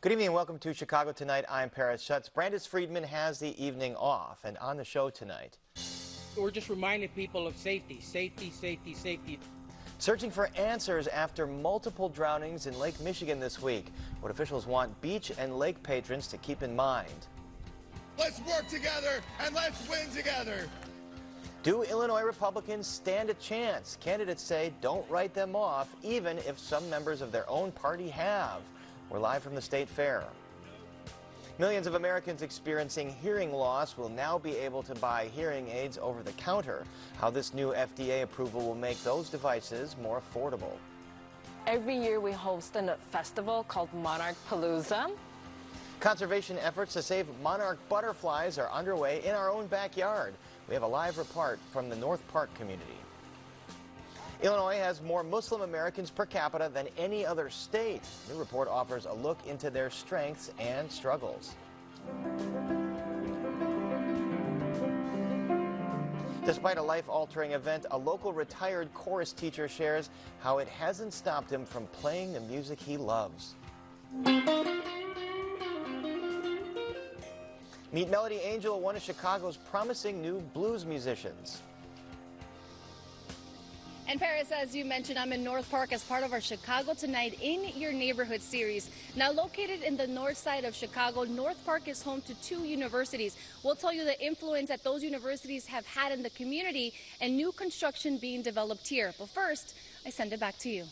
Good evening and welcome to Chicago Tonight. I'm Paris Schutz. Brandis Friedman has the evening off, and on the show tonight, we're just reminding people of safety, safety, safety, safety. Searching for answers after multiple drownings in Lake Michigan this week. What officials want beach and lake patrons to keep in mind. Let's work together and let's win together. Do Illinois Republicans stand a chance? Candidates say don't write them off, even if some members of their own party have. We're live from the State Fair. Millions of Americans experiencing hearing loss will now be able to buy hearing aids over the counter. How this new FDA approval will make those devices more affordable. Every year we host a festival called Monarch Palooza. Conservation efforts to save monarch butterflies are underway in our own backyard. We have a live report from the North Park community. Illinois has more Muslim Americans per capita than any other state. The new report offers a look into their strengths and struggles. Despite a life-altering event, a local retired chorus teacher shares how it hasn't stopped him from playing the music he loves. Meet Melody Angel, one of Chicago's promising new blues musicians. And Paris, as you mentioned, I'm in North Park as part of our Chicago Tonight in Your Neighborhood series. Now located in the north side of Chicago, North Park is home to 2 universities. We'll tell you the influence that those universities have had in the community and new construction being developed here. But first, I send it back to you.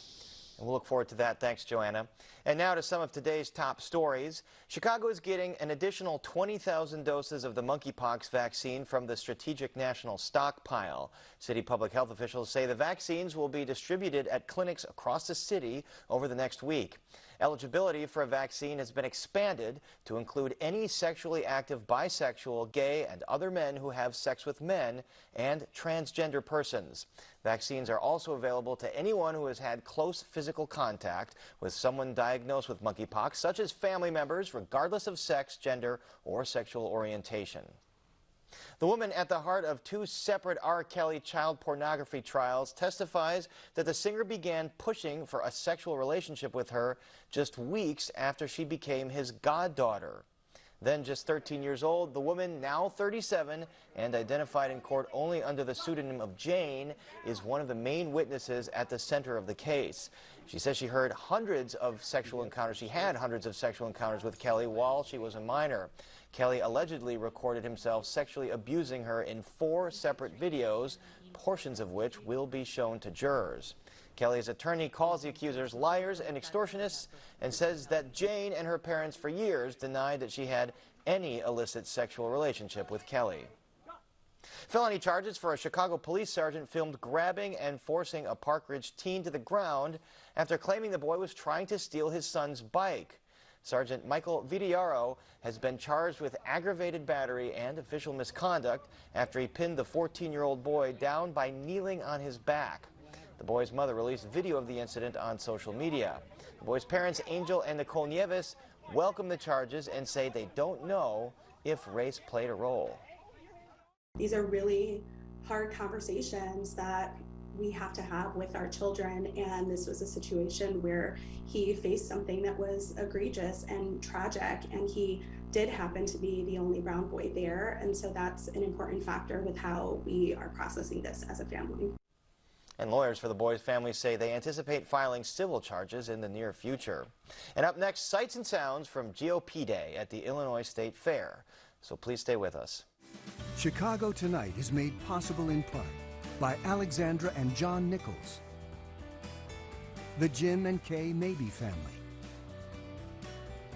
And we'll look forward to that. Thanks, Joanna. And now to some of today's top stories. Chicago is getting an additional 20,000 doses of the monkeypox vaccine from the Strategic National Stockpile. City public health officials say the vaccines will be distributed at clinics across the city over the next week. Eligibility for a vaccine has been expanded to include any sexually active bisexual, gay, and other men who have sex with men and transgender persons. Vaccines are also available to anyone who has had close physical contact with someone diagnosed with monkeypox, such as family members, regardless of sex, gender, or sexual orientation. The woman at the heart of 2 separate R. Kelly child pornography trials testifies that the singer began pushing for a sexual relationship with her just weeks after she became his goddaughter. Then just 13 years old, the woman, now 37 and identified in court only under the pseudonym of Jane, is one of the main witnesses at the center of the case. She says she heard hundreds of sexual encounters. She had hundreds of sexual encounters with Kelly while she was a minor. Kelly allegedly recorded himself sexually abusing her in 4 separate videos, portions of which will be shown to jurors. Kelly's attorney calls the accusers liars and extortionists and says that Jane and her parents for years denied that she had any illicit sexual relationship with Kelly. Felony charges for a Chicago police sergeant filmed grabbing and forcing a Park Ridge teen to the ground after claiming the boy was trying to steal his son's bike. Sergeant Michael Vidiaro has been charged with aggravated battery and official misconduct after he pinned the 14-year-old boy down by kneeling on his back. The boy's mother released video of the incident on social media. The boy's parents, Angel and Nicole Nieves, welcome the charges and say they don't know if race played a role. These are really hard conversations that we have to have with our children, and this was a situation where he faced something that was egregious and tragic, and he did happen to be the only brown boy there, and so that's an important factor with how we are processing this as a family. And lawyers for the boy's family say they anticipate filing civil charges in the near future. And up next, sights and sounds from GOP Day at the Illinois State Fair. So please stay with us. Chicago Tonight is made possible in part by Alexandra and John Nichols, the Jim and Kay Mabey family,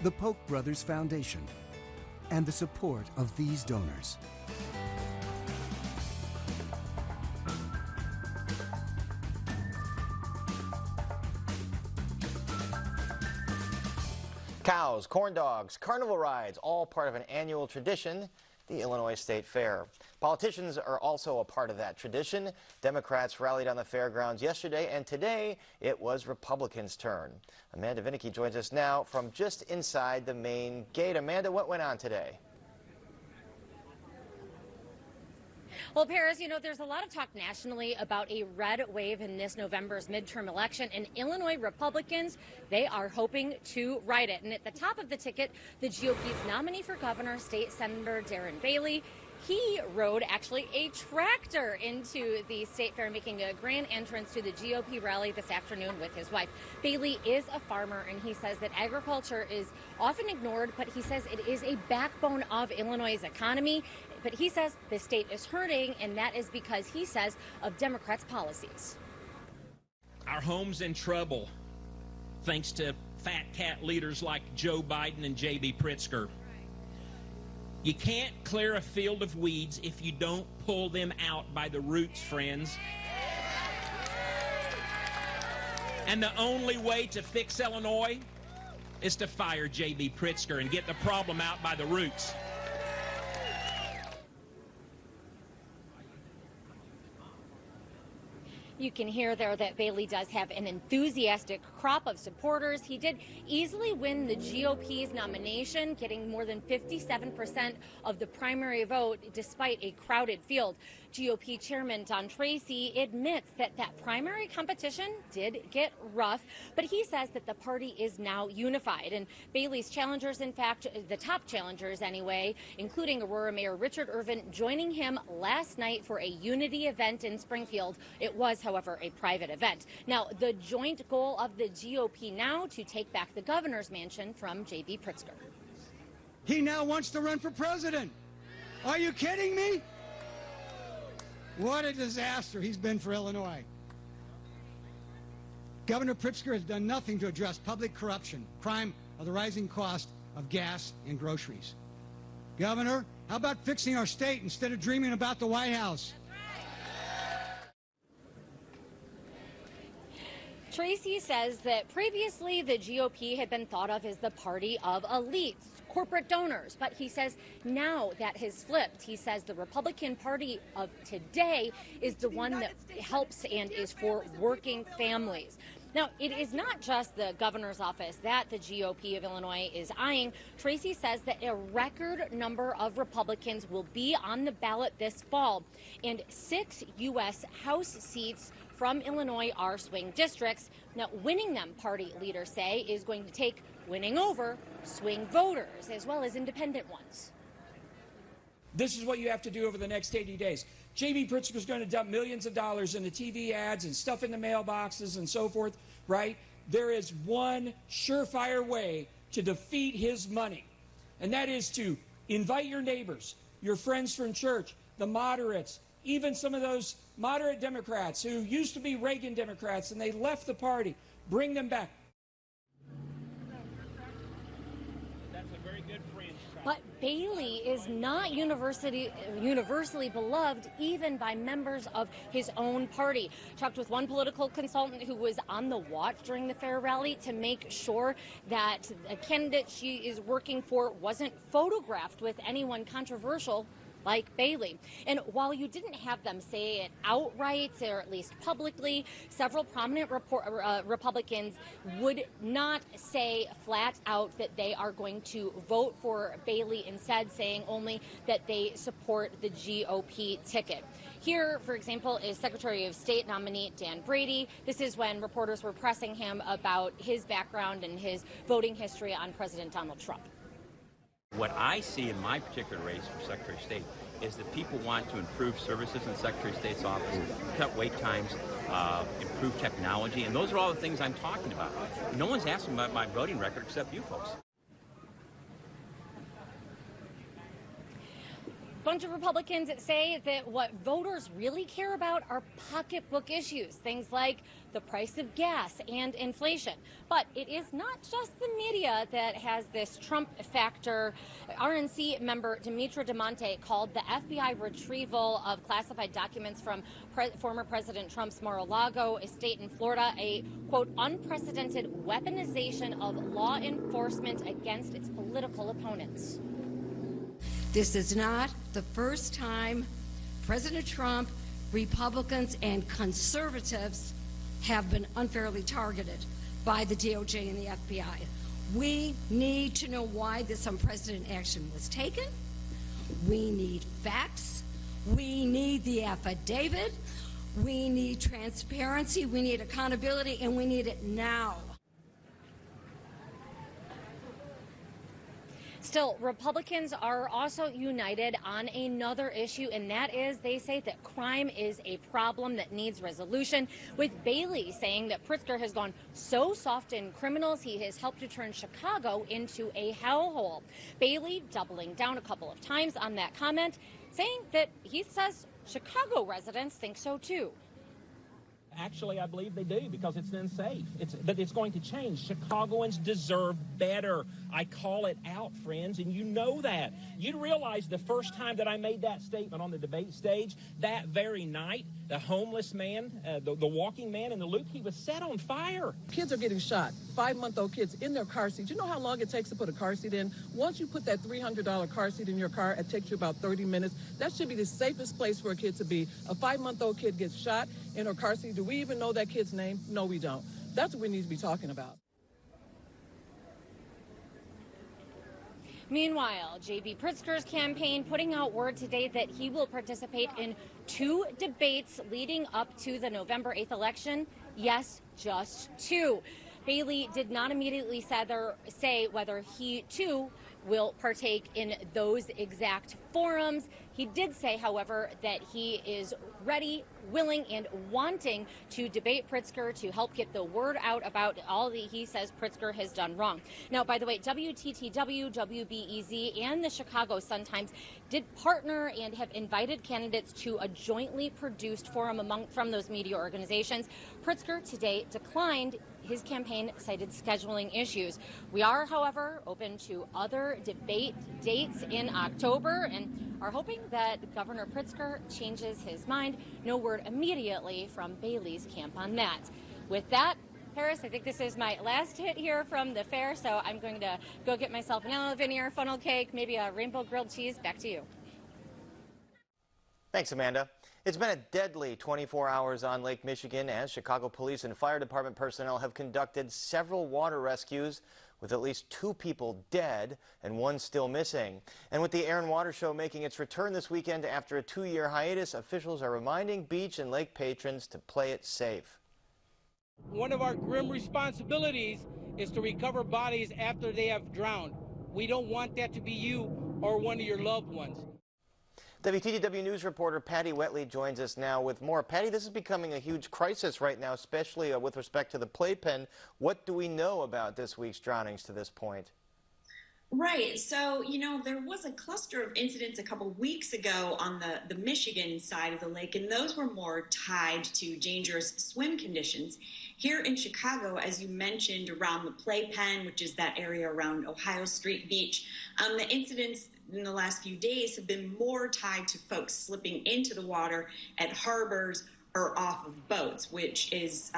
the Polk Brothers Foundation, and the support of these donors. Cows, corn dogs, carnival rides, all part of an annual tradition, the Illinois State Fair. Politicians are also a part of that tradition. Democrats rallied on the fairgrounds yesterday, and today it was Republicans' turn. Amanda Vinicky joins us now from just inside the main gate. Amanda, what went on today? Well, Paris, you know, there's a lot of talk nationally about a red wave in this November's midterm election, and Illinois Republicans, they are hoping to ride it. And at the top of the ticket, the GOP's nominee for governor, State Senator Darren Bailey. He rode actually a tractor into the State Fair, making a grand entrance to the GOP rally this afternoon with his wife. Bailey is a farmer, and he says that agriculture is often ignored, but he says it is a backbone of Illinois' economy. But he says the state is hurting, and that is because, he says, of Democrats' policies. Our home's in trouble, thanks to fat cat leaders like Joe Biden and J.B. Pritzker. You can't clear a field of weeds if you don't pull them out by the roots, friends. And the only way to fix Illinois is to fire J.B. Pritzker and get the problem out by the roots. You can hear there that Bailey does have an enthusiastic crop of supporters. He did easily win the GOP's nomination, getting more than 57% of the primary vote despite a crowded field. GOP Chairman Don Tracy admits that primary competition did get rough, but he says that the party is now unified. And Bailey's challengers, in fact, the top challengers anyway, including Aurora Mayor Richard Irvin, joining him last night for a unity event in Springfield. It was, however, a private event. Now, the joint goal of the GOP now to take back the governor's mansion from J.B. Pritzker. He now wants to run for president. Are you kidding me? What a disaster he's been for Illinois. Governor Pritzker has done nothing to address public corruption, crime, or the rising cost of gas and groceries. Governor, how about fixing our state instead of dreaming about the White House? Tracy says that previously the GOP had been thought of as the party of elites, corporate donors, but he says now that has flipped. He says the Republican Party of today is the one that helps and is for working families. Now, it is not just the governor's office that the GOP of Illinois is eyeing. Tracy says that a record number of Republicans will be on the ballot this fall, and 6 U.S. House seats from Illinois are swing districts. Now, winning them, party leaders say, is going to take winning over swing voters as well as independent ones. This is what you have to do over the next 80 days. J.B. Pritzker is going to dump millions of dollars into TV ads and stuff in the mailboxes and so forth, right? There is one surefire way to defeat his money, and that is to invite your neighbors, your friends from church, the moderates, even some of those moderate Democrats who used to be Reagan Democrats and they left the party. Bring them back. That's a very good friend. But Bailey is not universally beloved even by members of his own party. Talked with one political consultant who was on the watch during the fair rally to make sure that a candidate she is working for wasn't photographed with anyone controversial like Bailey. And while you didn't have them say it outright, or at least publicly, several prominent Republicans would not say flat out that they are going to vote for Bailey, instead saying only that they support the GOP ticket. Here, for example, is Secretary of State nominee Dan Brady. This is when reporters were pressing him about his background and his voting history on President Donald Trump. What I see in my particular race for Secretary of State is that people want to improve services in the Secretary of State's office, cut wait times, improve technology, and those are all the things I'm talking about. No one's asking about my voting record except you folks. Bunch of Republicans say that what voters really care about are pocketbook issues, things like the price of gas and inflation. But it is not just the media that has this Trump factor. RNC member Demetra DeMonte called the FBI retrieval of classified documents from former President Trump's Mar-a-Lago estate in Florida a, quote, unprecedented weaponization of law enforcement against its political opponents. This is not the first time President Trump, Republicans, and conservatives have been unfairly targeted by the DOJ and the FBI. We need to know why this unprecedented action was taken. We need facts. We need the affidavit, we need transparency, we need accountability, and we need it now. Still, Republicans are also united on another issue, and that is they say that crime is a problem that needs resolution, with Bailey saying that Pritzker has gone so soft in criminals, he has helped to turn Chicago into a hellhole. Bailey doubling down a couple of times on that comment, saying that he says Chicago residents think so too. Actually, I believe they do, because it's unsafe. But it's going to change. Chicagoans deserve better. I call it out, friends, and you know that. You realize the first time that I made that statement on the debate stage, that very night, the homeless man, the walking man in the loop, he was set on fire. Kids are getting shot, 5-month-old kids in their car seats. You know how long it takes to put a car seat in? Once you put that $300 car seat in your car, it takes you about 30 minutes. That should be the safest place for a kid to be. A 5-month-old kid gets shot in her car seat. Do we even know that kid's name? No, we don't. That's what we need to be talking about. Meanwhile, J.B. Pritzker's campaign putting out word today that he will participate in 2 debates leading up to the November 8th election. Yes, just 2. Bailey did not immediately say whether he, too, will partake in those exact forums. He did say, however, that he is ready, willing, and wanting to debate Pritzker to help get the word out about all that he says Pritzker has done wrong. Now, by the way, WTTW, WBEZ, and the Chicago Sun-Times did partner and have invited candidates to a jointly produced forum from those media organizations. Pritzker today declined. His campaign cited scheduling issues. We are, however, open to other debate dates in October and are hoping that Governor Pritzker changes his mind. No word immediately from Bailey's camp on that. With that, Paris, I think this is my last hit here from the fair, so I'm going to go get myself an yellow veneer funnel cake, maybe a rainbow grilled cheese. Back to you. Thanks, Amanda. It's been a deadly 24 hours on Lake Michigan as Chicago Police and Fire Department personnel have conducted several water rescues with at least 2 people dead and 1 still missing. And with the Air and Water Show making its return this weekend after a 2-year hiatus, officials are reminding beach and lake patrons to play it safe. One of our grim responsibilities is to recover bodies after they have drowned. We don't want that to be you or one of your loved ones. WTTW News reporter Patty Wetley joins us now with more. Patty, this is becoming a huge crisis right now, especially with respect to the playpen. What do we know about this week's drownings to this point? Right. So, there was a cluster of incidents a couple weeks ago on the Michigan side of the lake, and those were more tied to dangerous swim conditions. Here in Chicago, as you mentioned, around the playpen, which is that area around Ohio Street Beach, the incidents in the last few days have been more tied to folks slipping into the water at harbors or off of boats, which is,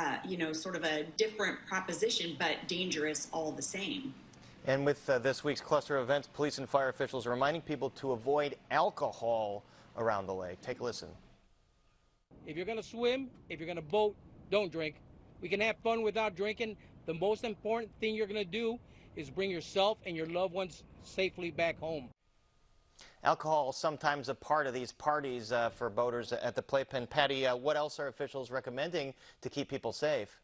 sort of a different proposition, but dangerous all the same. And with this week's cluster of events, police and fire officials are reminding people to avoid alcohol around the lake. Take a listen. If you're going to swim, if you're going to boat, don't drink. We can have fun without drinking. The most important thing you're going to do is bring yourself and your loved ones safely back home. Alcohol is sometimes a part of these parties for boaters at the playpen. Patty, what else are officials recommending to keep people safe?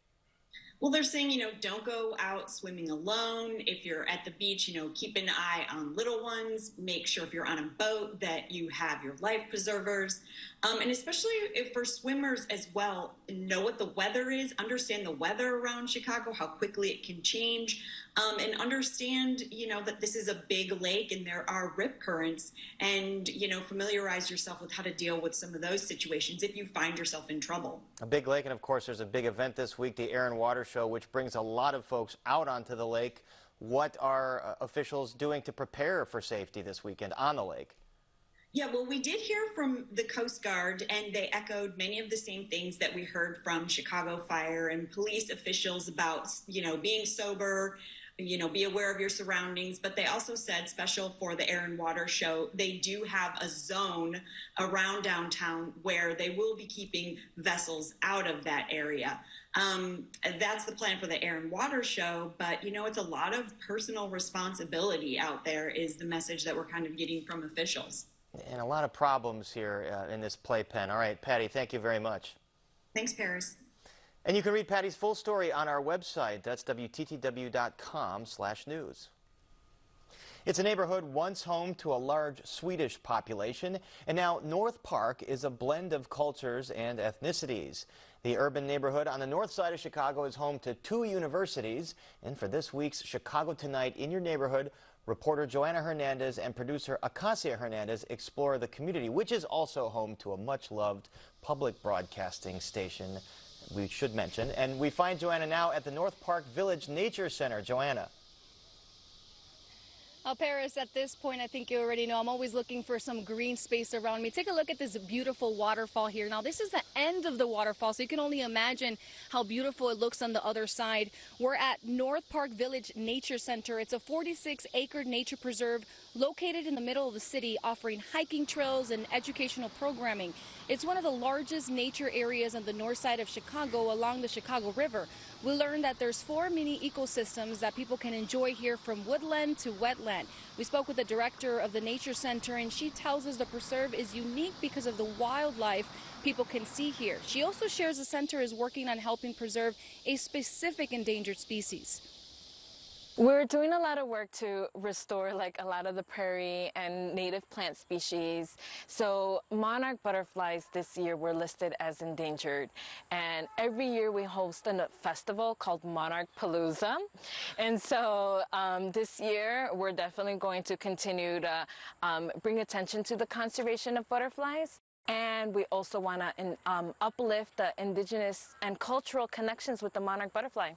Well, they're saying, don't go out swimming alone. If you're at the beach, keep an eye on little ones. Make sure if you're on a boat that you have your life preservers. And especially if for swimmers as well, know what the weather is, understand the weather around Chicago, how quickly it can change, and understand, that this is a big lake and there are rip currents, and, familiarize yourself with how to deal with some of those situations if you find yourself in trouble. A big lake, and of course there's a big event this week, the Air and Water Show, which brings a lot of folks out onto the lake. What are officials doing to prepare for safety this weekend on the lake? Yeah, well, we did hear from the Coast Guard, and they echoed many of the same things that we heard from Chicago Fire and police officials about, being sober, be aware of your surroundings. But they also said, special for the Air and Water Show, they do have a zone around downtown where they will be keeping vessels out of that area. That's the plan for the Air and Water Show, but, it's a lot of personal responsibility out there is the message that we're kind of getting from officials. And a lot of problems here in this playpen. All right, Patty, thank you very much. Thanks, Paris. And you can read Patty's full story on our website. That's WTTW.com/news. It's a neighborhood once home to a large Swedish population, and now North Park is a blend of cultures and ethnicities. The urban neighborhood on the north side of Chicago is home to 2 universities, and for this week's Chicago Tonight in Your Neighborhood, reporter Joanna Hernandez and producer Acacia Hernandez explore the community, which is also home to a much-loved public broadcasting station, we should mention. And we find Joanna now at the North Park Village Nature Center. Joanna. Paris, at this point, I think you already know, I'm always looking for some green space around me. Take a look at this beautiful waterfall here. Now, this is the end of the waterfall, so you can only imagine how beautiful it looks on the other side. We're at North Park Village Nature Center. It's a 46-acre nature preserve located in the middle of the city, offering hiking trails and educational programming. It's one of the largest nature areas on the north side of Chicago along the Chicago River. We learned that there's 4 mini ecosystems that people can enjoy here, from woodland to wetland. We spoke with the director of the Nature Center, and she tells us the preserve is unique because of the wildlife people can see here. She also shares the center is working on helping preserve a specific endangered species. We're doing a lot of work to restore a lot of the prairie and native plant species. So monarch butterflies this year were listed as endangered. And every year we host a festival called Monarch Palooza. And so this year we're definitely going to continue to bring attention to the conservation of butterflies. And we also want to uplift the indigenous and cultural connections with the monarch butterfly.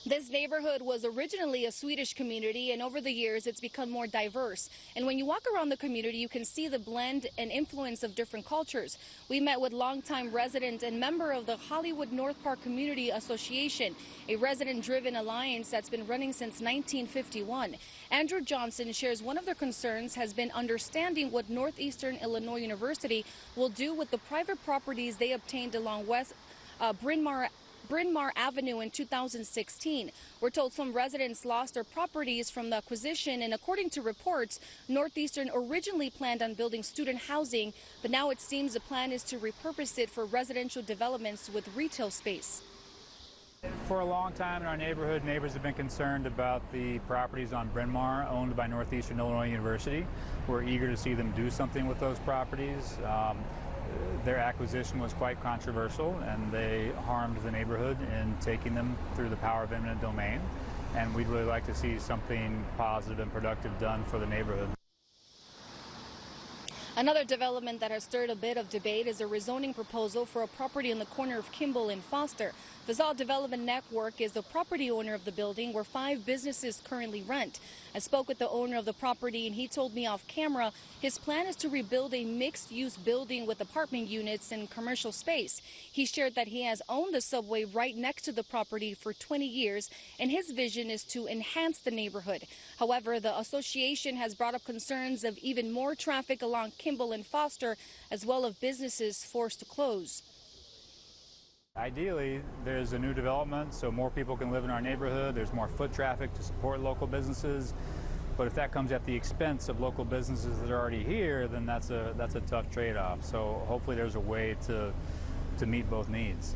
This neighborhood was originally a Swedish community, and over the years it's become more diverse. And when you walk around the community, you can see the blend and influence of different cultures. We met with longtime resident and member of the Hollywood North Park Community Association, a resident-driven alliance that's been running since 1951. Andrew Johnson shares one of their concerns has been understanding what Northeastern Illinois University will do with the private properties they obtained along West Bryn Mawr Avenue in 2016. We're told some residents lost their properties from the acquisition, and according to reports, Northeastern originally planned on building student housing, but now it seems the plan is to repurpose it for residential developments with retail space. For a long time in our neighborhood, neighbors have been concerned about the properties on Bryn Mawr owned by Northeastern Illinois University. We're eager to see them do something with those properties. Their acquisition was quite controversial, and they harmed the neighborhood in taking them through the power of eminent domain. And we'd really like to see something positive and productive done for the neighborhood. Another development that has stirred a bit of debate is a rezoning proposal for a property on the corner of Kimball and Foster. Vazal Development Network is the property owner of the building where 5 businesses currently rent. I spoke with the owner of the property, and he told me off camera his plan is to rebuild a mixed-use building with apartment units and commercial space. He shared that he has owned the subway right next to the property for 20 years, and his vision is to enhance the neighborhood. However, the association has brought up concerns of even more traffic along Kimball and Foster, as well as businesses forced to close. Ideally, there's a new development so more people can live in our neighborhood. There's more foot traffic to support local businesses. But if that comes at the expense of local businesses that are already here, then that's a tough trade-off. So hopefully there's a way to meet both needs.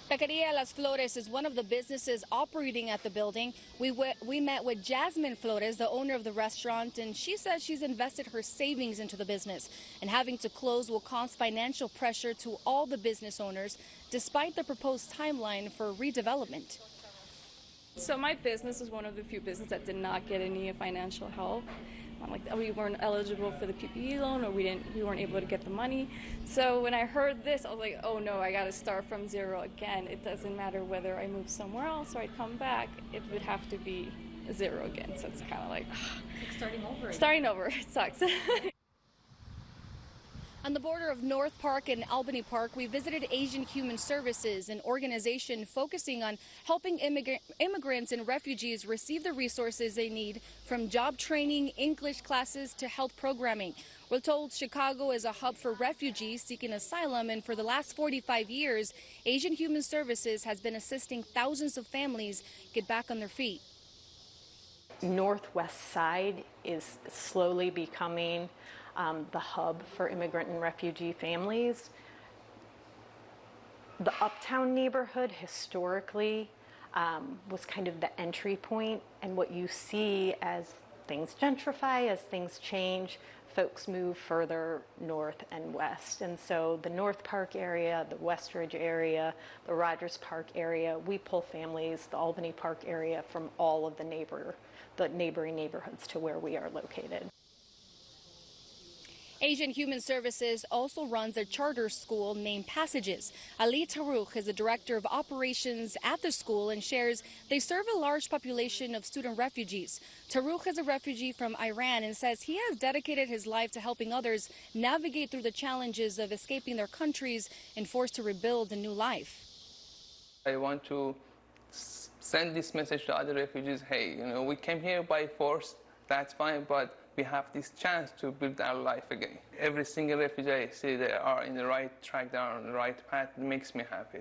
Taqueria Las Flores is one of the businesses operating at the building. We met with Jasmine Flores, the owner of the restaurant, and she says she's invested her savings into the business, and having to close will cause financial pressure to all the business owners, despite the proposed timeline for redevelopment. So my business was one of the few businesses that did not get any financial help. We weren't eligible for the PPP loan, or we weren't able to get the money. So when I heard this, I was like, oh no, I got to start from zero again. It doesn't matter whether I move somewhere else or I come back, it would have to be zero again. So it's kind of like starting over again. Starting over. It sucks. On the border of North Park and Albany Park, we visited Asian Human Services, an organization focusing on helping immigrants and refugees receive the resources they need, from job training, English classes to health programming. We're told Chicago is a hub for refugees seeking asylum, and for the last 45 years, Asian Human Services has been assisting thousands of families get back on their feet. northwest side is slowly becoming the hub for immigrant and refugee families. The uptown neighborhood historically was kind of the entry point, and what you see as things gentrify, as things change, folks move further north and west. And so the North Park area, the Westridge area, the Rogers Park area, we pull families, the Albany Park area, from all of the neighboring neighborhoods to where we are located. Asian Human Services also runs a charter school named Passages. Ali Tarouk is the director of operations at the school and shares they serve a large population of student refugees. Tarouk is a refugee from Iran and says he has dedicated his life to helping others navigate through the challenges of escaping their countries and forced to rebuild a new life. I want to send this message to other refugees. Hey, we came here by force, that's fine, but we have this chance to build our life again. Every single refugee I see, they are in the right track, they are on the right path. It makes me happy.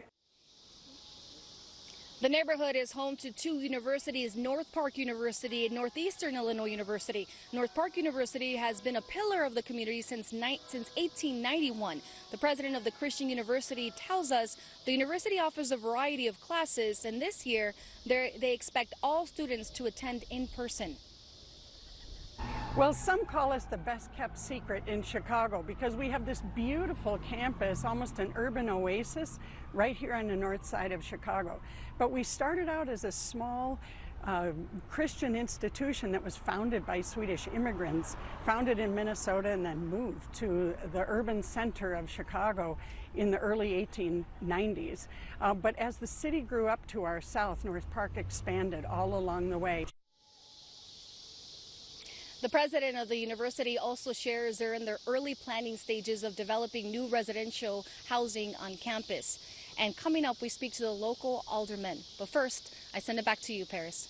The neighborhood is home to two universities, North Park University and Northeastern Illinois University. North Park University has been a pillar of the community since 1891. The president of the Christian University tells us the university offers a variety of classes, and this year they expect all students to attend in person. Well, some call us the best kept secret in Chicago because we have this beautiful campus, almost an urban oasis, right here on the north side of Chicago. But we started out as a small Christian institution that was founded by Swedish immigrants, founded in Minnesota and then moved to the urban center of Chicago in the early 1890s. But as the city grew up to our south, North Park expanded all along the way. The president of the university also shares they're in their early planning stages of developing new residential housing on campus. And coming up, we speak to the local alderman. But first, I send it back to you, Paris.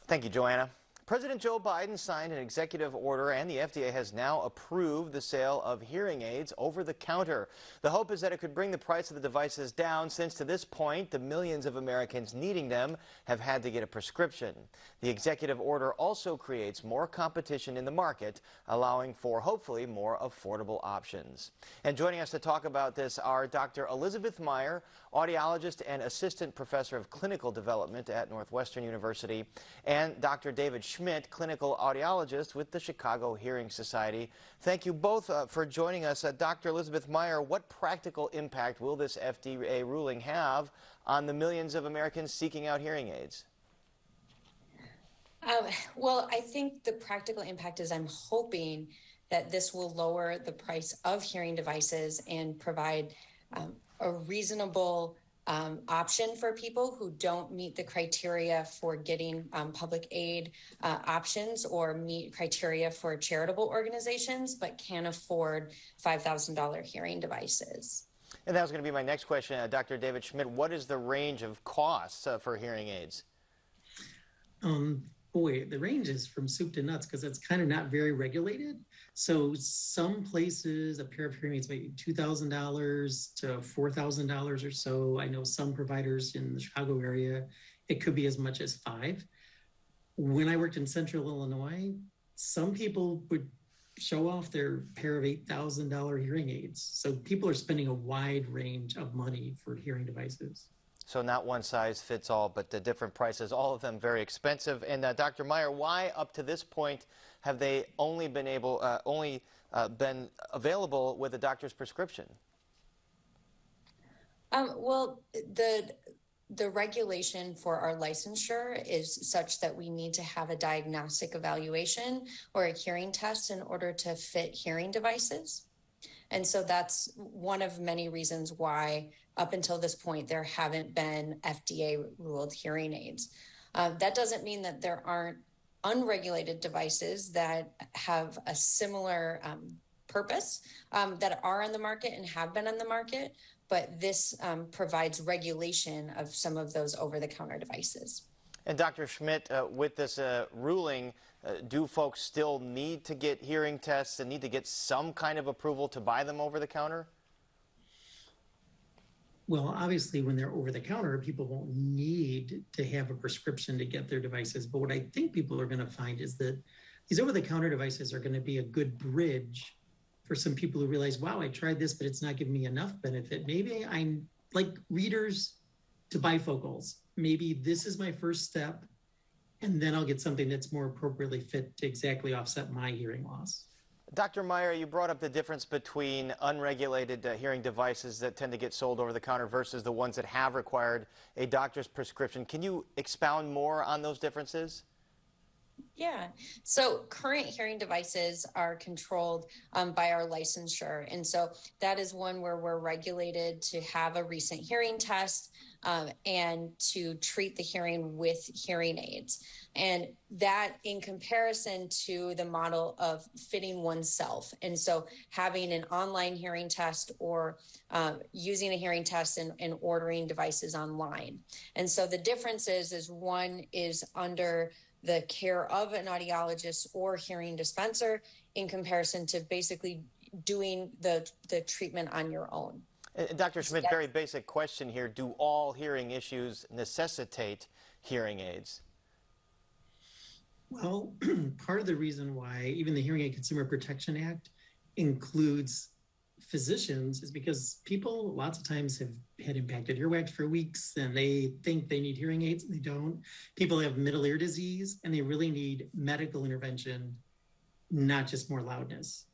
Thank you, Joanna. President Joe Biden signed an executive order, and the FDA has now approved the sale of hearing aids over the counter. The hope is that it could bring the price of the devices down, since to this point, the millions of Americans needing them have had to get a prescription. The executive order also creates more competition in the market, allowing for hopefully more affordable options. And joining us to talk about this are Dr. Elizabeth Meyer, audiologist and assistant professor of clinical development at Northwestern University, and Dr. David Schmidt, clinical audiologist with the Chicago Hearing Society. Thank you both for joining us. Dr. Elizabeth Meyer, what practical impact will this FDA ruling have on the millions of Americans seeking out hearing aids? Well, I think the practical impact is I'm hoping that this will lower the price of hearing devices and provide a reasonable option for people who don't meet the criteria for getting public aid options or meet criteria for charitable organizations but can't afford $5,000 hearing devices. And that was going to be my next question. Dr. David Schmidt, what is the range of costs for hearing aids? Boy, the range is from soup to nuts because it's kind of not very regulated. So some places, a pair of hearing aids might be $2,000 to $4,000 or so. I know some providers in the Chicago area, it could be as much as $5,000. When I worked in Central Illinois, some people would show off their pair of $8,000 hearing aids. So people are spending a wide range of money for hearing devices. So not one size fits all, but the different prices, all of them very expensive. And Dr. Meyer, why up to this point have they only been available with a doctor's prescription? Well, the regulation for our licensure is such that we need to have a diagnostic evaluation or a hearing test in order to fit hearing devices. And so that's one of many reasons why up until this point there haven't been FDA ruled hearing aids. That doesn't mean that there aren't unregulated devices that have a similar purpose that are on the market and have been on the market, but this provides regulation of some of those over-the-counter devices. And Dr. Schmidt, with this ruling, do folks still need to get hearing tests and need to get some kind of approval to buy them over the counter? Well, obviously, when they're over the counter, people won't need to have a prescription to get their devices. But what I think people are going to find is that these over the counter devices are going to be a good bridge for some people who realize, wow, I tried this, but it's not giving me enough benefit. Maybe I'm like readers to bifocals. Maybe this is my first step, and then I'll get something that's more appropriately fit to exactly offset my hearing loss. Dr. Meyer, you brought up the difference between unregulated hearing devices that tend to get sold over the counter versus the ones that have required a doctor's prescription. Can you expound more on those differences? Yeah. So current hearing devices are controlled by our licensure. And so that is one where we're regulated to have a recent hearing test and to treat the hearing with hearing aids. And that in comparison to the model of fitting oneself. And so having an online hearing test or using a hearing test and ordering devices online. And so the difference is one is under the care of an audiologist or hearing dispenser in comparison to basically doing the treatment on your own. Dr. Schmidt, very basic question here. Do all hearing issues necessitate hearing aids? Well, part of the reason why even the Hearing Aid Consumer Protection Act includes physicians is because people lots of times have had impacted earwax for weeks and they think they need hearing aids and they don't. People have middle ear disease and they really need medical intervention, not just more loudness.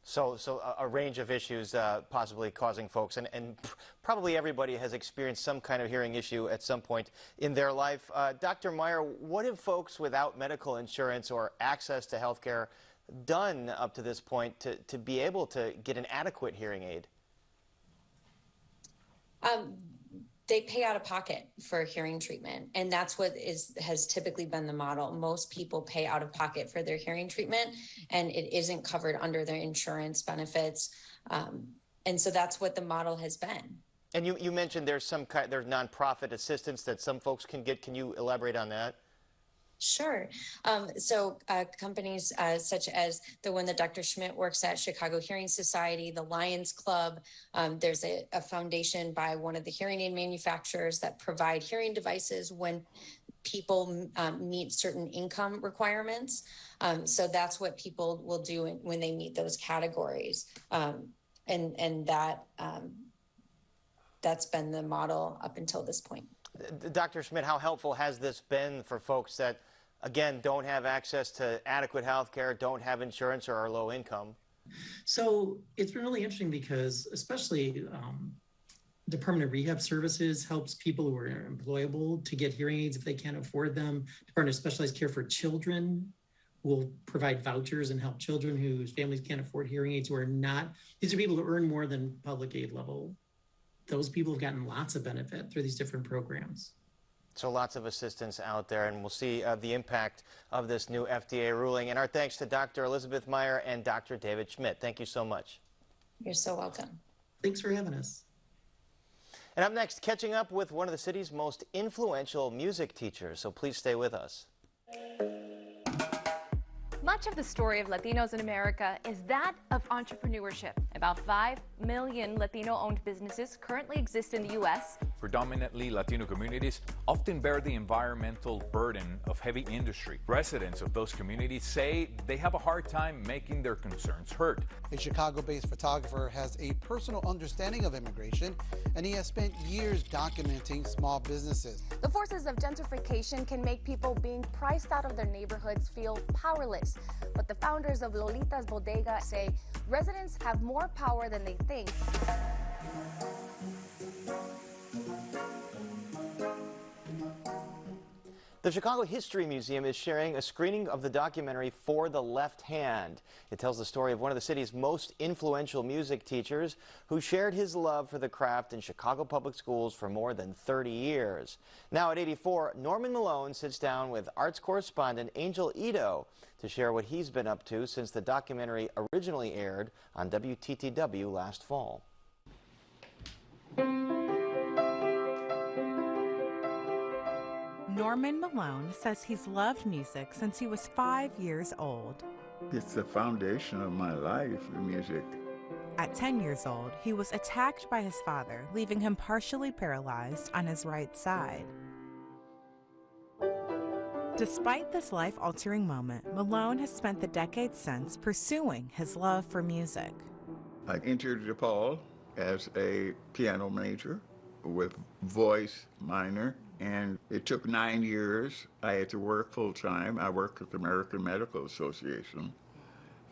So a range of issues possibly causing folks, and probably everybody has experienced some kind of hearing issue at some point in their life. Dr. Meyer, what have folks without medical insurance or access to health care done up to this point to be able to get an adequate hearing aid? They pay out of pocket for hearing treatment, and that's what has typically been the model. Most people pay out of pocket for their hearing treatment, and it isn't covered under their insurance benefits, and so that's what the model has been. And you mentioned there's nonprofit assistance that some folks can get. Can you elaborate on that? Sure. So companies such as the one that Dr. Schmidt works at, Chicago Hearing Society, the Lions Club, there's a foundation by one of the hearing aid manufacturers that provide hearing devices when people meet certain income requirements. So that's what people will do when they meet those categories. And that's been the model up until this point. Dr. Schmidt, how helpful has this been for folks that, again, don't have access to adequate health care, don't have insurance, or are low income? So it's been really interesting because especially Department of Rehab Services helps people who are employable to get hearing aids if they can't afford them. Department of Specialized Care for Children will provide vouchers and help children whose families can't afford hearing aids who are not. These are people who earn more than public aid level. Those people have gotten lots of benefit through these different programs. So lots of assistance out there, and we'll see the impact of this new FDA ruling. And our thanks to Dr. Elizabeth Meyer and Dr. David Schmidt. Thank you so much. You're so welcome. Thanks for having us. And up next, catching up with one of the city's most influential music teachers. So please stay with us. Much of the story of Latinos in America is that of entrepreneurship. About 5 million Latino-owned businesses currently exist in the U.S. Predominantly Latino communities often bear the environmental burden of heavy industry. Residents of those communities say they have a hard time making their concerns heard. A Chicago-based photographer has a personal understanding of immigration, and he has spent years documenting small businesses. The forces of gentrification can make people being priced out of their neighborhoods feel powerless. But the founders of Lolita's Bodega say residents have more power than they think. The Chicago History Museum is sharing a screening of the documentary For the Left Hand. It tells the story of one of the city's most influential music teachers who shared his love for the craft in Chicago public schools for more than 30 years. Now at 84, Norman Malone sits down with arts correspondent Angel Ito to share what he's been up to since the documentary originally aired on WTTW last fall. Norman Malone says he's loved music since he was 5 years old. It's the foundation of my life, music. At 10 years old, he was attacked by his father, leaving him partially paralyzed on his right side. Despite this life-altering moment, Malone has spent the decades since pursuing his love for music. I entered DePaul as a piano major with voice minor, and it took 9 years. I had to work full-time. I worked with the American Medical Association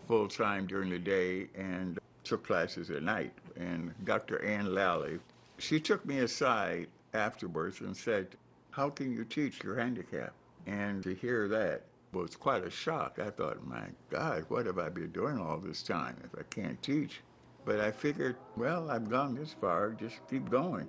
full-time during the day and took classes at night. And Dr. Ann Lally, she took me aside afterwards and said, "How can you teach your handicap?" And to hear that was quite a shock. I thought, my God, what have I been doing all this time if I can't teach? But I figured, well, I've gone this far, just keep going.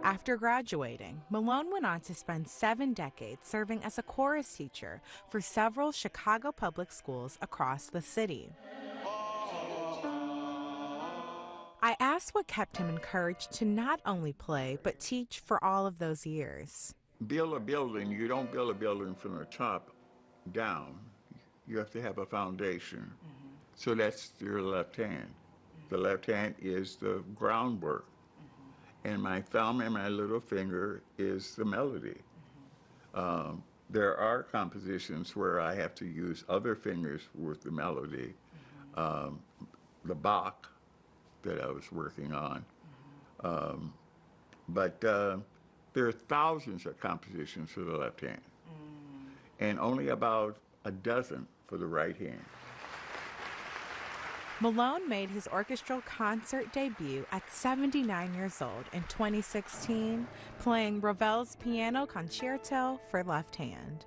After graduating, Malone went on to spend 7 decades serving as a chorus teacher for several Chicago public schools across the city. I asked what kept him encouraged to not only play, but teach for all of those years. Build a building, you don't build a building from the top down. You have to have a foundation. So that's your left hand. The left hand is the groundwork. And my thumb and my little finger is the melody. There are compositions where I have to use other fingers with the melody. The Bach that I was working on. But there are thousands of compositions for the left hand, and only about a dozen for the right hand. Malone made his orchestral concert debut at 79 years old in 2016, playing Ravel's Piano Concerto for left hand.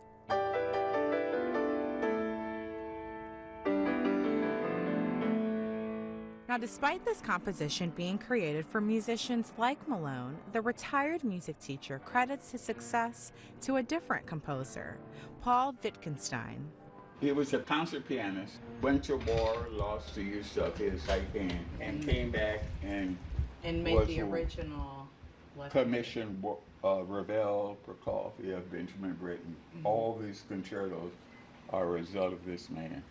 Now, despite this composition being created for musicians like Malone, the retired music teacher credits his success to a different composer, Paul Wittgenstein. He was a concert pianist, went to war, lost the use of his right hand, and came back and made the original commissioned Ravel, Prokofiev, Benjamin Britten. All these concertos are a result of this man.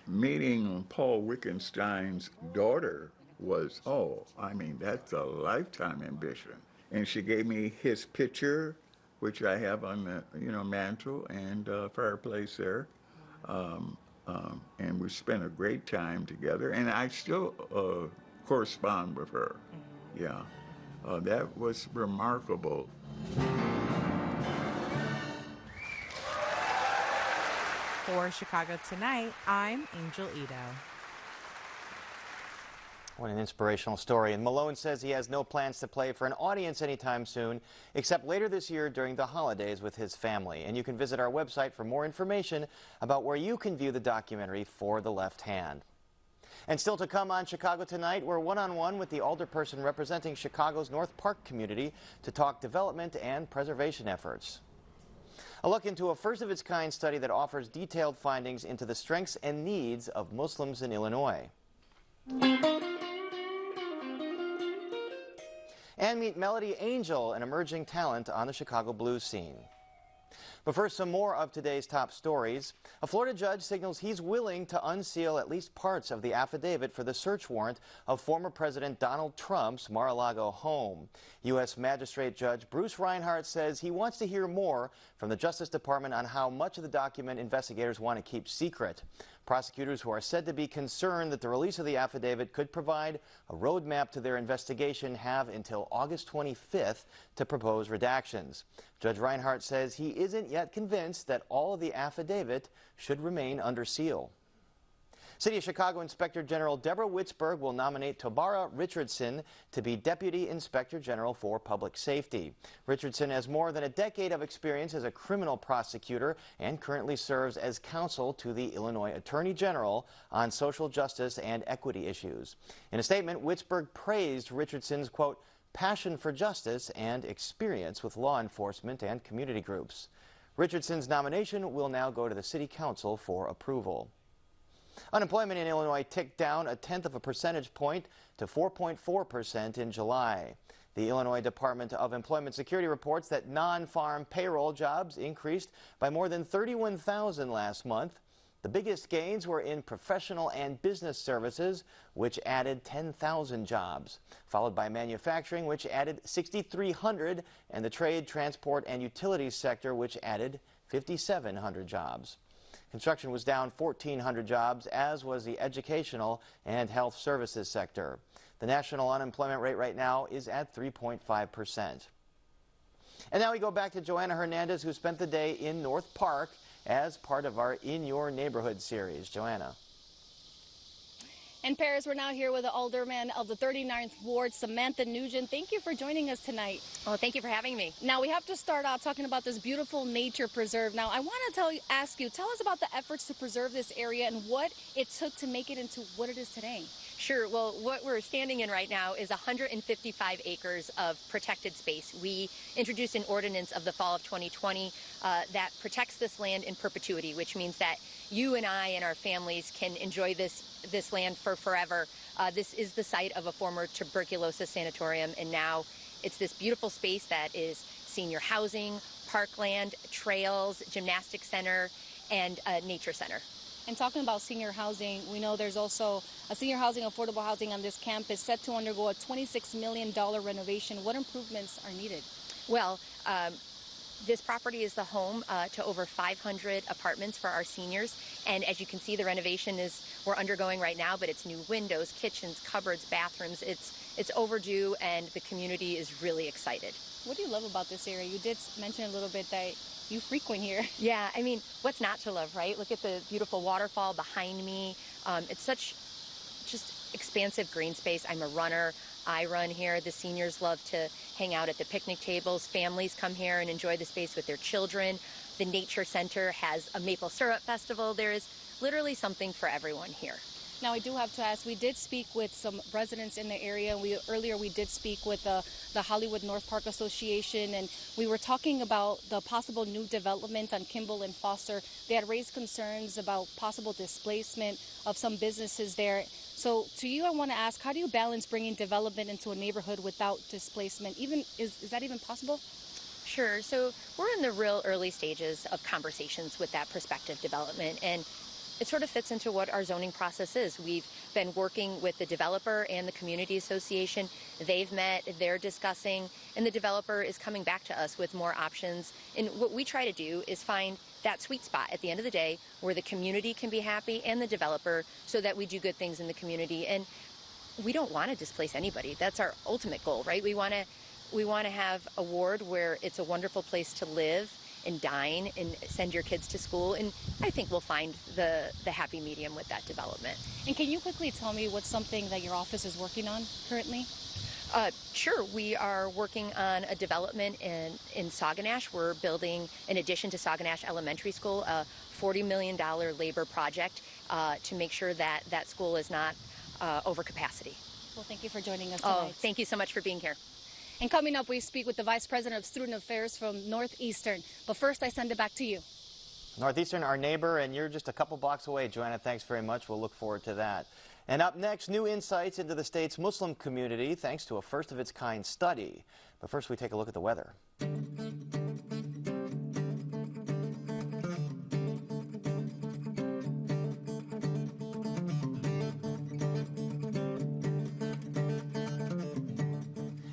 Meeting Paul Wittgenstein's daughter was, that's a lifetime ambition. And she gave me his picture, which I have on the mantle and fireplace there. And we spent a great time together, and I still correspond with her. Yeah, that was remarkable. For Chicago Tonight, I'm Angel Ito. What an inspirational story. And Malone says he has no plans to play for an audience anytime soon, except later this year during the holidays with his family. And you can visit our website for more information about where you can view the documentary For the Left Hand. And still to come on Chicago Tonight, we're one-on-one with the alderperson representing Chicago's North Park community to talk development and preservation efforts. A look into a first-of-its-kind study that offers detailed findings into the strengths and needs of Muslims in Illinois. And meet Melody Angel, an emerging talent on the Chicago blues scene. But first, some more of today's top stories. A Florida judge signals he's willing to unseal at least parts of the affidavit for the search warrant of former President Donald Trump's Mar-a-Lago home. U.S. Magistrate Judge Bruce Reinhart says he wants to hear more from the Justice Department on how much of the document investigators want to keep secret. Prosecutors who are said to be concerned that the release of the affidavit could provide a roadmap to their investigation have until August 25th to propose redactions. Judge Reinhart says he isn't yet convinced that all of the affidavit should remain under seal. City of Chicago Inspector General Deborah Witzberg will nominate Tobara Richardson to be Deputy Inspector General for Public Safety. Richardson has more than a decade of experience as a criminal prosecutor and currently serves as counsel to the Illinois Attorney General on social justice and equity issues. In a statement, Witzberg praised Richardson's, quote, passion for justice and experience with law enforcement and community groups. Richardson's nomination will now go to the City Council for approval. Unemployment in Illinois ticked down 0.1 percentage point to 4.4% in July. The Illinois Department of Employment Security reports that non-farm payroll jobs increased by more than 31,000 last month. The biggest gains were in professional and business services, which added 10,000 jobs, followed by manufacturing, which added 6,300, and the trade, transport, and utilities sector, which added 5,700 jobs. Construction was down 1,400 jobs, as was the educational and health services sector. The national unemployment rate right now is at 3.5%. And now we go back to Joanna Hernandez, who spent the day in North Park as part of our In Your Neighborhood series. Joanna. And Paris, we're now here with the alderman of the 39th Ward, Samantha Nugent. Thank you for joining us tonight. Oh, thank you for having me. Now, we have to start out talking about this beautiful nature preserve. Now, I want to tell us about the efforts to preserve this area and what it took to make it into what it is today. Sure. Well, what we're standing in right now is 155 acres of protected space. We introduced an ordinance of the fall of 2020 that protects this land in perpetuity, which means that you and I and our families can enjoy this land for forever. This is the site of a former tuberculosis sanatorium, and now it's this beautiful space that is senior housing, parkland, trails, gymnastics center, and a nature center. And talking about senior housing, we know there's also a senior housing, affordable housing on this campus set to undergo a $26 million renovation. What improvements are needed? Well, this property is the home to over 500 apartments for our seniors. And as you can see, the renovation we're undergoing right now, but it's new windows, kitchens, cupboards, bathrooms. It's overdue, and the community is really excited. What do you love about this area? You did mention a little bit that you frequent here. Yeah, I mean, what's not to love, right? Look at the beautiful waterfall behind me. It's such just expansive green space. I'm a runner. I run here. The seniors love to hang out at the picnic tables. Families come here and enjoy the space with their children. The Nature Center has a maple syrup festival. There is literally something for everyone here. Now, I do have to ask, we did speak with some residents in the area. Earlier we did speak with the Hollywood North Park Association, and we were talking about the possible new development on Kimball and Foster. They had raised concerns about possible displacement of some businesses there. So to you, I want to ask, how do you balance bringing development into a neighborhood without displacement? Is that even possible? Sure. So we're in the real early stages of conversations with that prospective development, and it sort of fits into what our zoning process is. We've been working with the developer and the community association. They've met, they're discussing, and the developer is coming back to us with more options. And what we try to do is find that sweet spot at the end of the day where the community can be happy and the developer, so that we do good things in the community. And we don't want to displace anybody. That's our ultimate goal, right? We want to have a ward where it's a wonderful place to live and dine and send your kids to school, and I think we'll find the happy medium with that development. And can you quickly tell me what's something that your office is working on currently? Sure. We are working on a development in Sauganash. We're building, in addition to Sauganash Elementary School, a $40 million labor project to make sure that that school is not over capacity. Well, thank you for joining us tonight. Oh, thank you so much for being here. And coming up, we speak with the Vice President of Student Affairs from Northeastern. But first, I send it back to you. Northeastern, our neighbor, and you're just a couple blocks away. Joanna, thanks very much. We'll look forward to that. And up next, new insights into the state's Muslim community thanks to a first-of-its-kind study. But first, we take a look at the weather.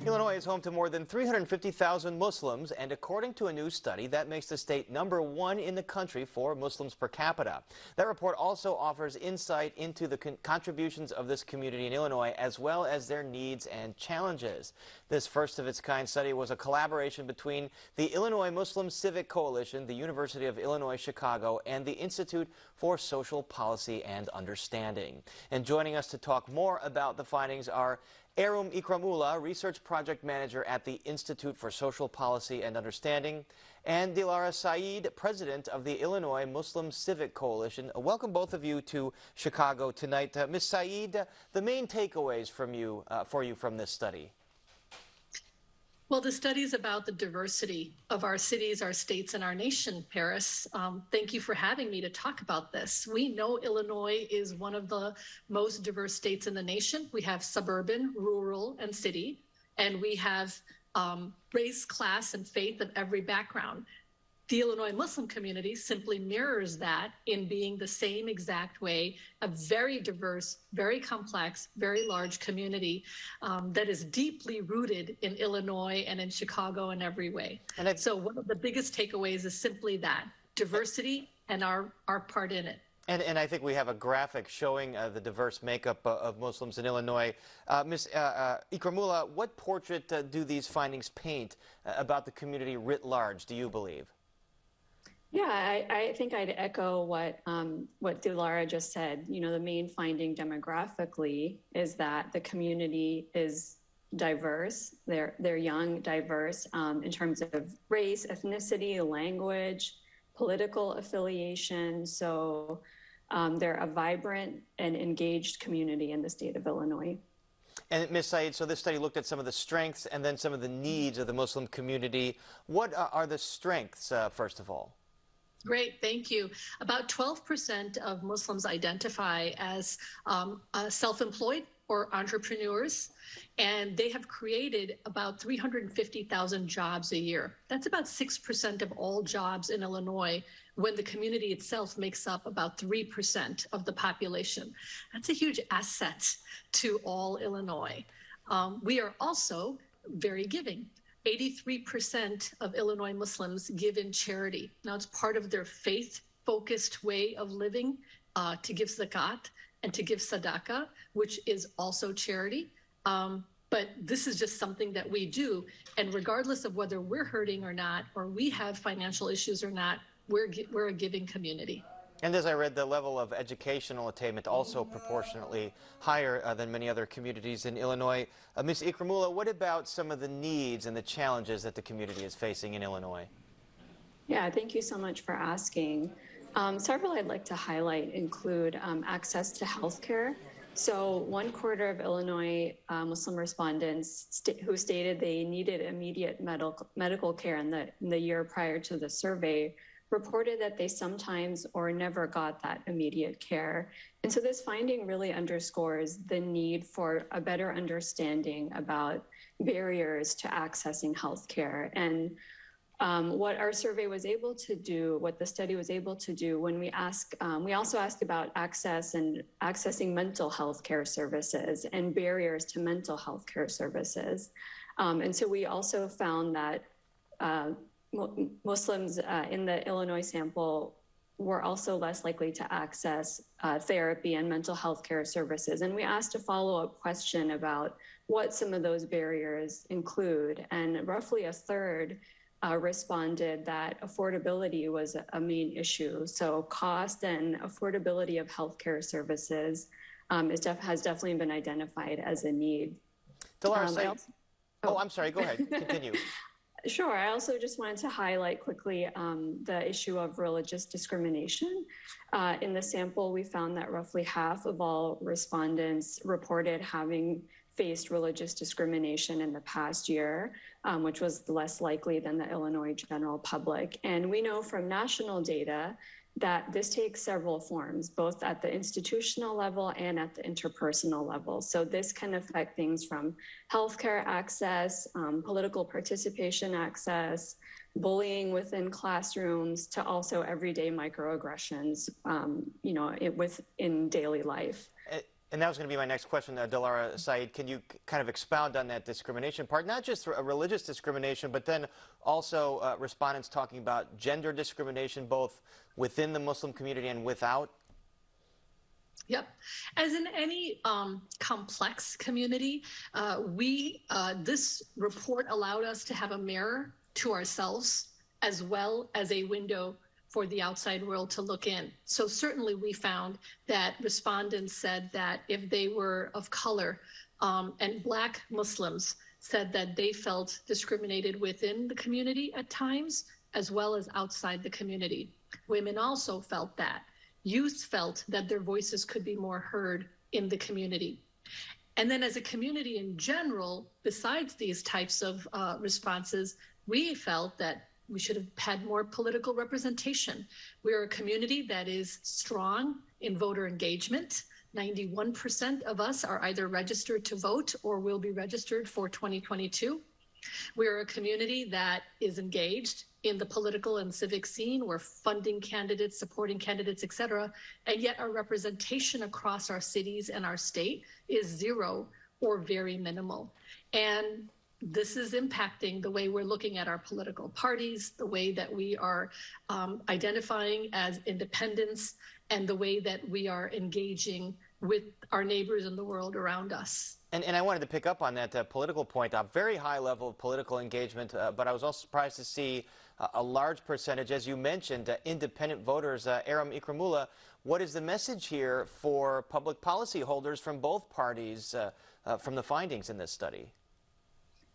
Illinois is home to more than 350,000 Muslims, and according to a new study, that makes the state #1 in the country for Muslims per capita. That report also offers insight into the contributions of this community in Illinois, as well as their needs and challenges. This first-of-its-kind study was a collaboration between the Illinois Muslim Civic Coalition, the University of Illinois Chicago, and the Institute for Social Policy and Understanding. And joining us to talk more about the findings are Arum Ikramullah, Research Project Manager at the Institute for Social Policy and Understanding, and Dilara Saeed, President of the Illinois Muslim Civic Coalition. Welcome both of you to Chicago tonight. Ms. Saeed, the main takeaways from for you from this study. Well, the study is about the diversity of our cities, our states, and our nation, Paris. Thank you for having me to talk about this. We know Illinois is one of the most diverse states in the nation. We have suburban, rural, and city, and we have race, class, and faith of every background. The Illinois Muslim community simply mirrors that in being the same exact way, a very diverse, very complex, very large community that is deeply rooted in Illinois and in Chicago in every way. And so one of the biggest takeaways is simply that, diversity and our part in it. And I think we have a graphic showing the diverse makeup of Muslims in Illinois. Ms. Ikramullah, what portrait do these findings paint about the community writ large, do you believe? Yeah, I think I'd echo what Delara just said. You know, the main finding demographically is that the community is diverse. They're young, diverse in terms of race, ethnicity, language, political affiliation. So they're a vibrant and engaged community in the state of Illinois. And Ms. Saeed, so this study looked at some of the strengths and then some of the needs of the Muslim community. What are the strengths, first of all? Great, thank you. About 12% of Muslims identify as self-employed or entrepreneurs, and they have created about 350,000 jobs a year. That's about 6% of all jobs in Illinois, when the community itself makes up about 3% of the population. That's a huge asset to all Illinois. We are also very giving. 83% of Illinois Muslims give in charity. Now, it's part of their faith-focused way of living to give zakat and to give sadaqah, which is also charity. But this is just something that we do. And regardless of whether we're hurting or not, or we have financial issues or not, we're a giving community. And as I read, the level of educational attainment also proportionately higher than many other communities in Illinois. Ms. Ikramullah, what about some of the needs and the challenges that the community is facing in Illinois? Yeah, thank you so much for asking. Several I'd like to highlight include access to health care. So 1/4 of Illinois Muslim respondents who stated they needed immediate medical care in the year prior to the survey reported that they sometimes or never got that immediate care. And so this finding really underscores the need for a better understanding about barriers to accessing healthcare. And what our survey was able to do, what the study was able to do when we also asked about access and accessing mental health care services and barriers to mental health care services. And so we also found that Muslims in the Illinois sample were also less likely to access therapy and mental health care services. And we asked a follow-up question about what some of those barriers include. And roughly 1/3 responded that affordability was a main issue. So cost and affordability of healthcare services has definitely been identified as a need. Delara, I'm sorry, go ahead, continue. Sure. I also just wanted to highlight quickly the issue of religious discrimination. In the sample, we found that roughly half of all respondents reported having faced religious discrimination in the past year, which was less likely than the Illinois general public. And we know from national data that this takes several forms, both at the institutional level and at the interpersonal level. So this can affect things from healthcare access, political participation access, bullying within classrooms, to also everyday microaggressions, in daily life. And that was going to be my next question, Delara Saeed. Can you kind of expound on that discrimination part? Not just religious discrimination, but then also respondents talking about gender discrimination, both within the Muslim community and without? Yep. As in any complex community, this report allowed us to have a mirror to ourselves as well as a window for the outside world to look in. So certainly we found that respondents said that if they were of color, and Black Muslims said that they felt discriminated within the community at times, as well as outside the community. Women also felt that. Youth felt that their voices could be more heard in the community. And then as a community in general, besides these types of responses, we felt that we should have had more political representation. We're a community that is strong in voter engagement. 91% of us are either registered to vote or will be registered for 2022. We're a community that is engaged in the political and civic scene. We're funding candidates, supporting candidates, et cetera. And yet our representation across our cities and our state is zero or very minimal. And this is impacting the way we're looking at our political parties, the way that we are identifying as independents, and the way that we are engaging with our neighbors in the world around us. And I wanted to pick up on that political point, a very high level of political engagement, but I was also surprised to see a large percentage, as you mentioned, independent voters. Aram Ikramullah, what is the message here for public policy holders from both parties from the findings in this study?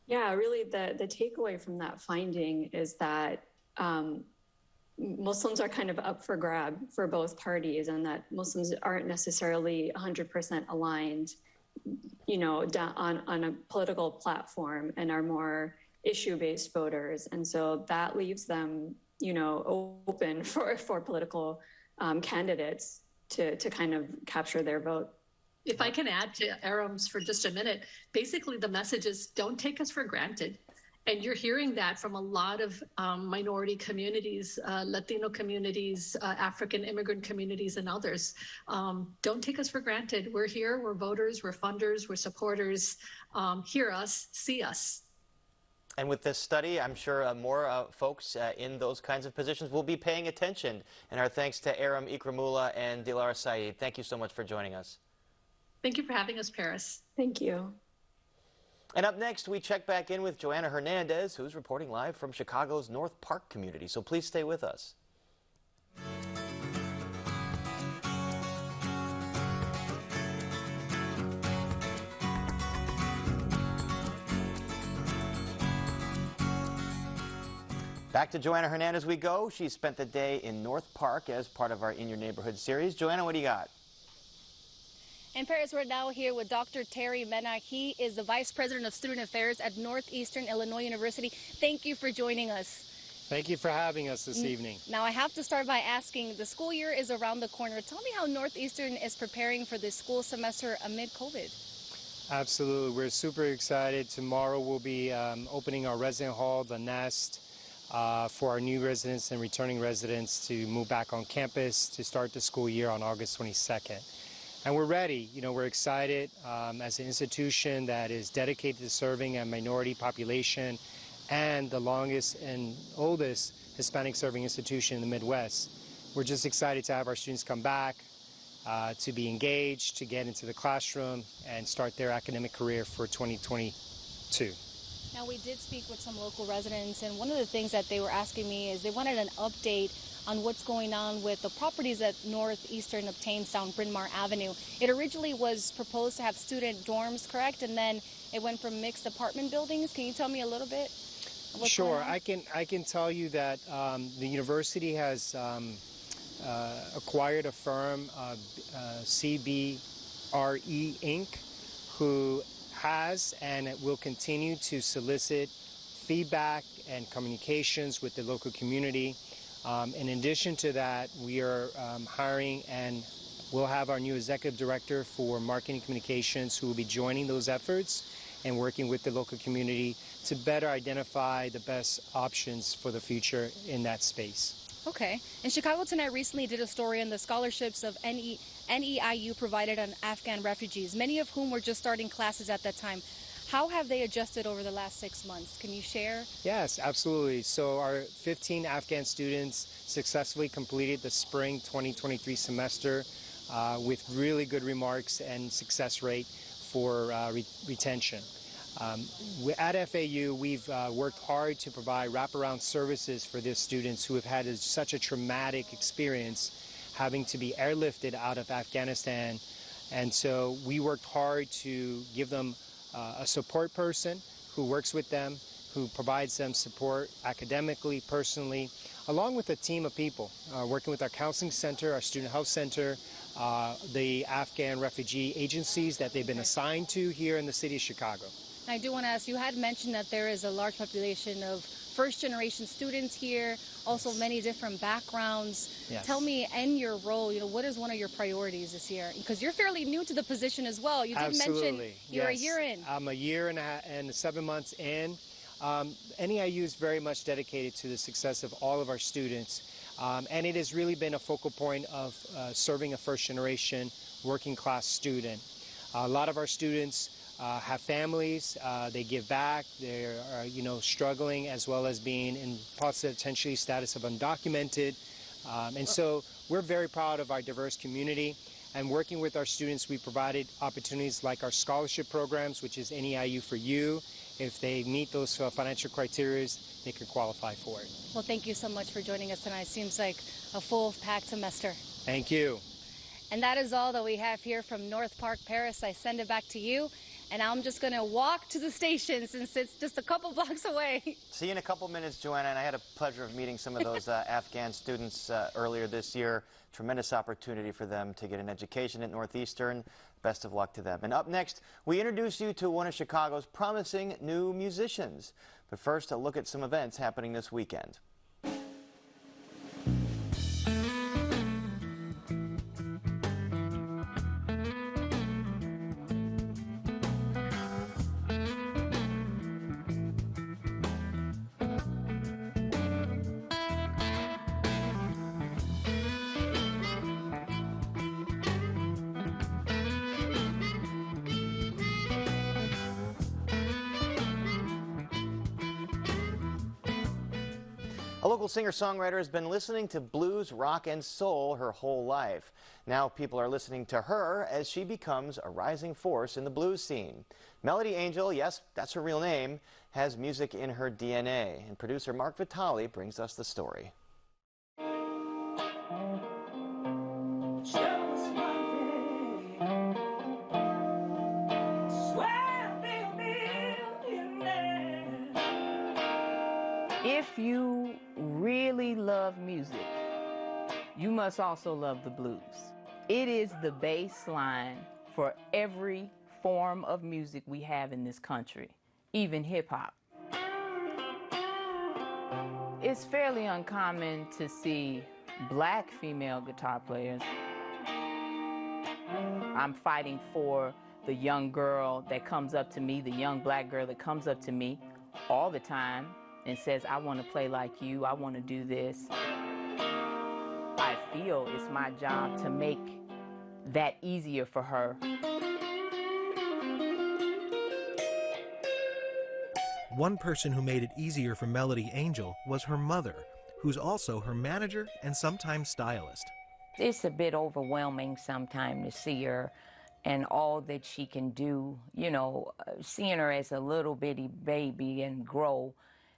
Yeah, really the takeaway from that finding is that Muslims are kind of up for grab for both parties, and that Muslims aren't necessarily 100% aligned, you know, on a political platform, and are more issue-based voters. And so that leaves them, you know, open for political candidates to kind of capture their vote. If I can add to Aram's for just a minute, basically the message is don't take us for granted. And you're hearing that from a lot of minority communities, Latino communities, African immigrant communities, and others. Don't take us for granted. We're here, we're voters, we're funders, we're supporters. Hear us, see us. And with this study, I'm sure more folks in those kinds of positions will be paying attention. And our thanks to Aram Ikramullah and Dilara Saeed. Thank you so much for joining us. Thank you for having us, Paris. Thank you. And up next, we check back in with Joanna Hernandez, who's reporting live from Chicago's North Park community. So please stay with us. Back to Joanna Hernandez we go. She spent the day in North Park as part of our In Your Neighborhood series. Joanna, what do you got? In Paris, we're now here with Dr. Terry Mena. He is the Vice President of Student Affairs at Northeastern Illinois University. Thank you for joining us. Thank you for having us this evening. Now, I have to start by asking, the school year is around the corner. Tell me how Northeastern is preparing for this school semester amid COVID. Absolutely. We're super excited. Tomorrow we'll be opening our resident hall, The Nest, for our new residents and returning residents to move back on campus to start the school year on August 22nd. And we're ready. You know, we're excited as an institution that is dedicated to serving a minority population and the longest and oldest Hispanic serving institution in the Midwest. We're just excited to have our students come back, to be engaged, to get into the classroom and start their academic career for 2022. Now, we did speak with some local residents, and one of the things that they were asking me is they wanted an update on what's going on with the properties that Northeastern obtains down Bryn Mawr Avenue. It originally was proposed to have student dorms, correct? And then it went from mixed apartment buildings. Can you tell me a little bit? Sure. I can tell you that the university has acquired a firm, CBRE Inc., who has and will continue to solicit feedback and communications with the local community. In addition to that, we are hiring, and we'll have our new executive director for marketing communications who will be joining those efforts and working with the local community to better identify the best options for the future in that space. Okay. And Chicago Tonight recently did a story on the scholarships of NEIU provided on Afghan refugees, many of whom were just starting classes at that time. How have they adjusted over the last 6 months? Can you share? Yes, absolutely. So our 15 Afghan students successfully completed the spring 2023 semester with really good remarks and success rate for retention. At FAU, we've worked hard to provide wraparound services for these students who have had such a traumatic experience having to be airlifted out of Afghanistan. And so we worked hard to give them a support person who works with them, who provides them support academically, personally, along with a team of people, working with our counseling center, our student health center, the Afghan refugee agencies that they've been assigned to here in the city of Chicago. I do want to ask, you had mentioned that there is a large population of first-generation students here, also many different backgrounds. Yes. Tell me, in your role, what is one of your priorities this year? Because you're fairly new to the position as well. You did mention you're a year in. I'm a year and 7 months in. NEIU is very much dedicated to the success of all of our students, and it has really been a focal point of serving a first-generation working-class student. A lot of our students have families, they give back, they're struggling, as well as being in potentially status of undocumented. And so we're very proud of our diverse community, and working with our students, we provided opportunities like our scholarship programs, which is NEIU for You. If they meet those financial criteria, they can qualify for it. Well, thank you so much for joining us tonight. Seems like a full-packed semester. Thank you. And that is all that we have here from North Park, Paris. I send it back to you, and I'm just going to walk to the station since it's just a couple blocks away. See you in a couple minutes, Joanna, and I had a pleasure of meeting some of those Afghan students earlier this year. Tremendous opportunity for them to get an education at Northeastern. Best of luck to them. And up next, we introduce you to one of Chicago's promising new musicians. But first, a look at some events happening this weekend. A local singer-songwriter has been listening to blues, rock, and soul her whole life. Now people are listening to her as she becomes a rising force in the blues scene. Melody Angel, yes, that's her real name, has music in her DNA. And producer Mark Vitale brings us the story. If you really love music, you must also love the blues. It is the baseline for every form of music we have in this country, even hip-hop. It's fairly uncommon to see black female guitar players. I'm fighting for the young girl that comes up to me, the young black girl that comes up to me all the time and says, I want to play like you, I want to do this. I feel it's my job to make that easier for her. One person who made it easier for Melody Angel was her mother, who's also her manager and sometimes stylist. It's a bit overwhelming sometimes to see her and all that she can do, you know, seeing her as a little bitty baby and grow.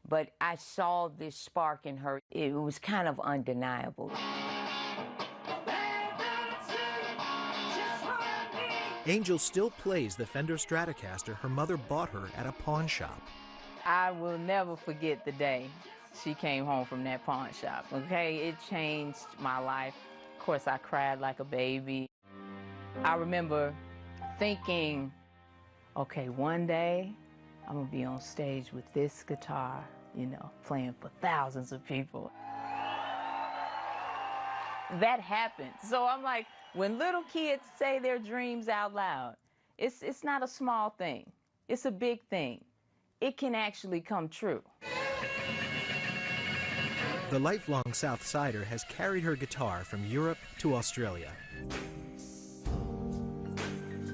But I saw this spark in her. It was kind of undeniable. Angel still plays the Fender Stratocaster her mother bought her at a pawn shop. I will never forget the day she came home from that pawn shop, okay? It changed my life. Of course, I cried like a baby. I remember thinking, okay, one day I'm gonna be on stage with this guitar, you know, playing for thousands of people. That happened. So I'm like, when little kids say their dreams out loud, it's not a small thing. It's a big thing. It can actually come true. The lifelong South Sider has carried her guitar from Europe to Australia.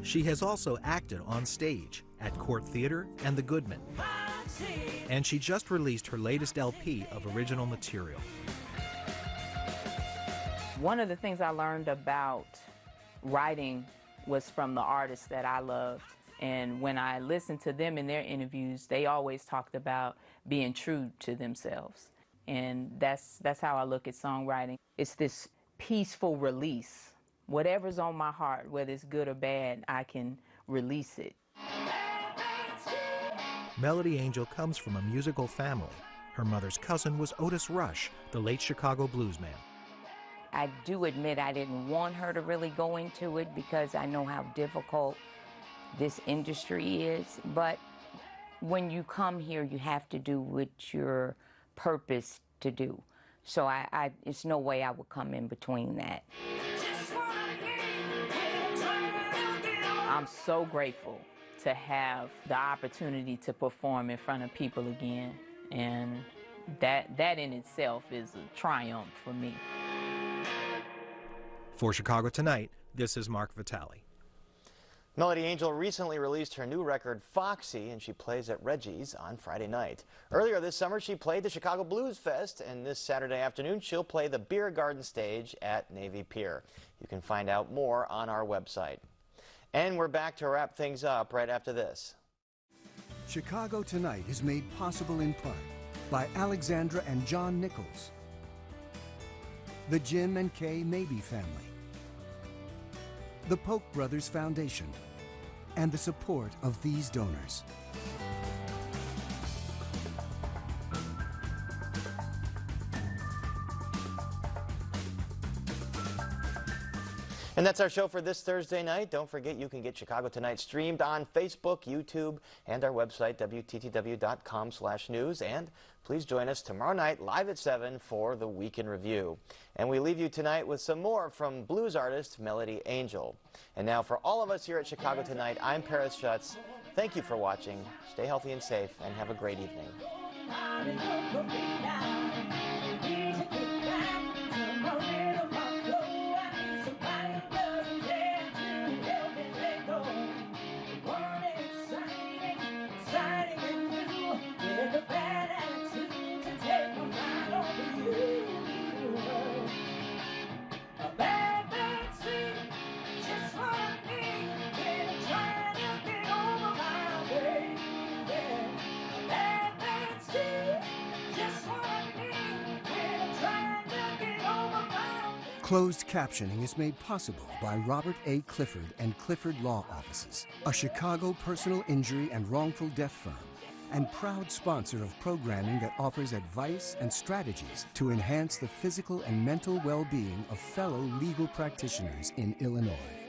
She has also acted on stage at Court Theater and the Goodman. And she just released her latest LP of original material. One of the things I learned about writing was from the artists that I loved. And when I listened to them in their interviews, they always talked about being true to themselves. And that's how I look at songwriting. It's this peaceful release. Whatever's on my heart, whether it's good or bad, I can release it. Melody Angel comes from a musical family. Her mother's cousin was Otis Rush, the late Chicago bluesman. I do admit I didn't want her to really go into it because I know how difficult this industry is. But when you come here, you have to do what your purpose to do. So it's no way I would come in between that. I'm so grateful to have the opportunity to perform in front of people again. And that in itself is a triumph for me. For Chicago Tonight, this is Mark Vitale. Melody Angel recently released her new record, Foxy, and she plays at Reggie's on Friday night. Earlier this summer, she played the Chicago Blues Fest, and this Saturday afternoon, she'll play the Beer Garden stage at Navy Pier. You can find out more on our website. And we're back to wrap things up right after this. Chicago Tonight is made possible in part by Alexandra and John Nichols, the Jim and Kay Mabey family, the Polk Brothers Foundation, and the support of these donors. And that's our show for this Thursday night. Don't forget you can get Chicago Tonight streamed on Facebook, YouTube, and our website, WTTW.com/news. And please join us tomorrow night live at 7 for the Week in Review. And we leave you tonight with some more from blues artist Melody Angel. And now for all of us here at Chicago Tonight, I'm Paris Schutz. Thank you for watching. Stay healthy and safe, and have a great evening. Closed captioning is made possible by Robert A. Clifford and Clifford Law Offices, a Chicago personal injury and wrongful death firm, and proud sponsor of programming that offers advice and strategies to enhance the physical and mental well-being of fellow legal practitioners in Illinois.